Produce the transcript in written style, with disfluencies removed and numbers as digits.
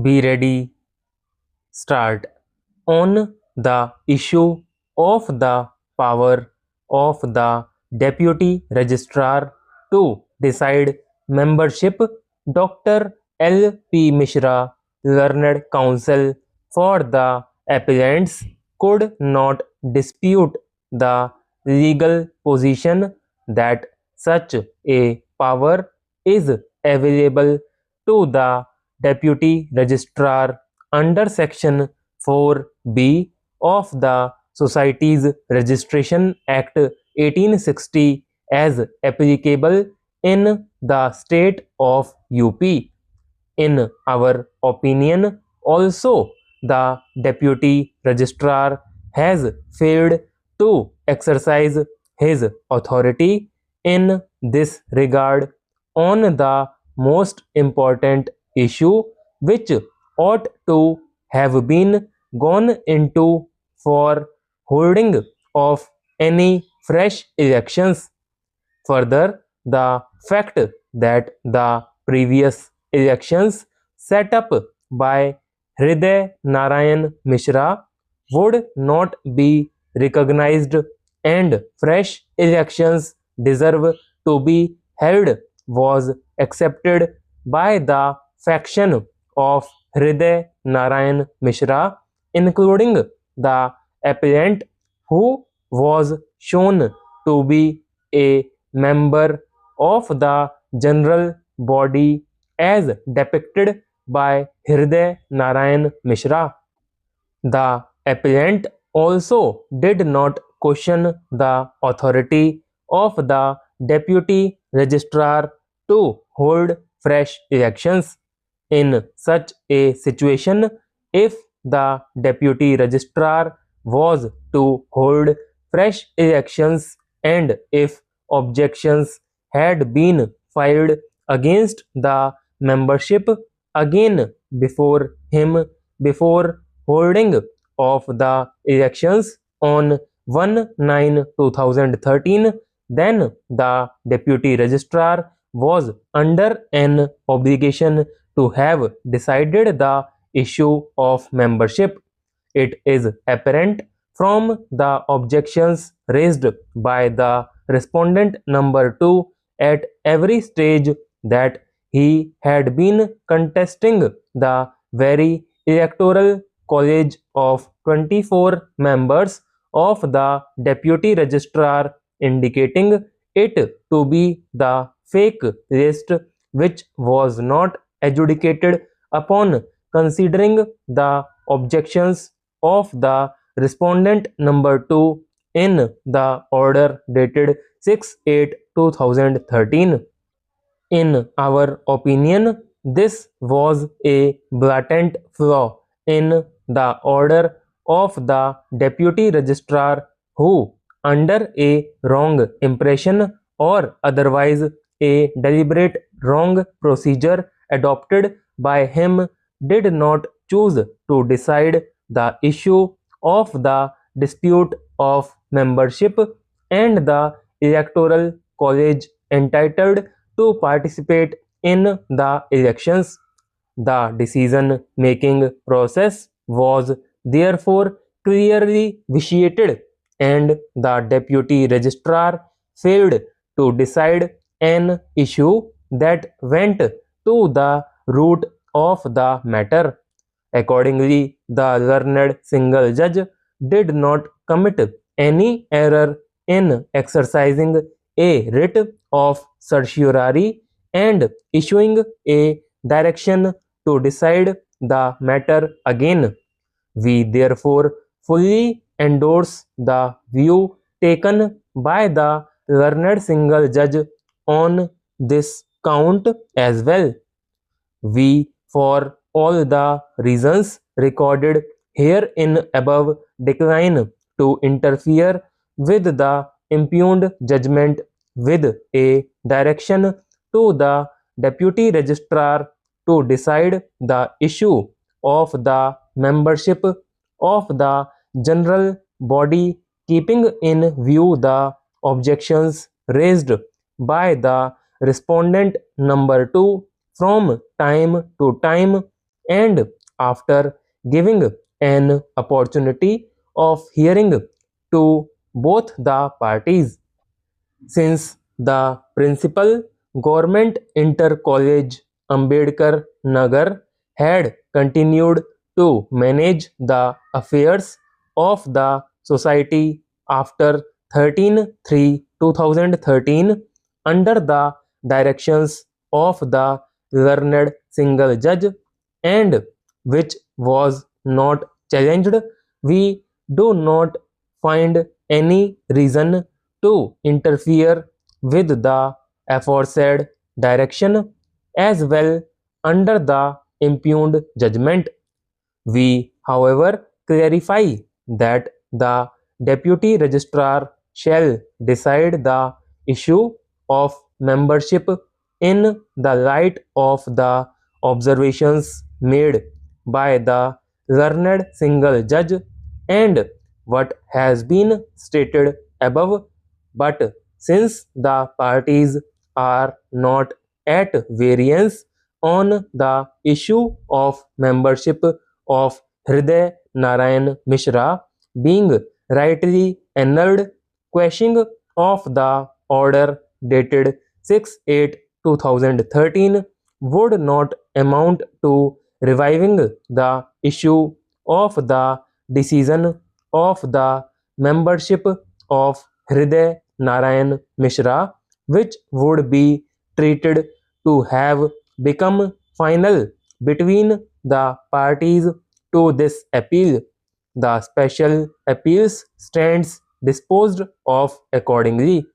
Be ready, start. On the issue of the power of the Deputy Registrar to decide membership, Dr. L. P. Mishra, Learned Counsel for the appellants, could not dispute the legal position that such a power is available to the Deputy Registrar under Section 4B of the Societies Registration Act 1860 as applicable in the state of UP. In our opinion, also the Deputy Registrar has failed to exercise his authority in this regard on the most important issue, which ought to have been gone into for holding of any fresh elections. Further, the fact that the previous elections set up by Hriday Narayan Mishra would not be recognized and fresh elections deserve to be held was accepted by the faction of Hriday Narayan Mishra, including the appellant who was shown to be a member of the general body as depicted by Hriday Narayan Mishra. The appellant also did not question the authority of the deputy registrar to hold fresh elections. In such a situation, if the deputy registrar was to hold fresh elections and if objections had been filed against the membership again before him before holding of the elections on 1/9/2013, then the deputy registrar was under an obligation to have decided the issue of membership. It is apparent from the objections raised by the respondent number 2 at every stage that he had been contesting the very electoral college of 24 members of the deputy registrar, indicating it to be the fake list which was not adjudicated upon considering the objections of the respondent number 2 in the order dated 6/8/2013. In our opinion, this was a blatant flaw in the order of the deputy registrar who, under a wrong impression or otherwise a deliberate wrong procedure adopted by him, did not choose to decide the issue of the dispute of membership and the electoral college entitled to participate in the elections. The decision-making process was therefore clearly vitiated, and the deputy registrar failed to decide an issue that went to the root of the matter. Accordingly, the learned single judge did not commit any error in exercising a writ of certiorari and issuing a direction to decide the matter again. We therefore fully endorse the view taken by the learned single judge on this count as well. We, for all the reasons recorded herein above, decline to interfere with the impugned judgment with a direction to the deputy registrar to decide the issue of the membership of the general body, keeping in view the objections raised by the respondent number 2 from time to time and after giving an opportunity of hearing to both the parties, since the principal government inter college Ambedkar Nagar had continued to manage the affairs of the society after 13/3/2013 under the directions of the learned single judge, and which was not challenged, we do not find any reason to interfere with the aforesaid direction as well under the impugned judgment. We, however, clarify that the Deputy Registrar shall decide the issue of membership in the light of the observations made by the learned single judge and what has been stated above. But since the parties are not at variance on the issue of membership of Hriday Narayan Mishra being rightly annulled, quashing of the order dated 6/8/2013 would not amount to reviving the issue of the decision of the membership of Hriday Narayan Mishra, which would be treated to have become final between the parties to this appeal. The special appeals stands disposed of accordingly.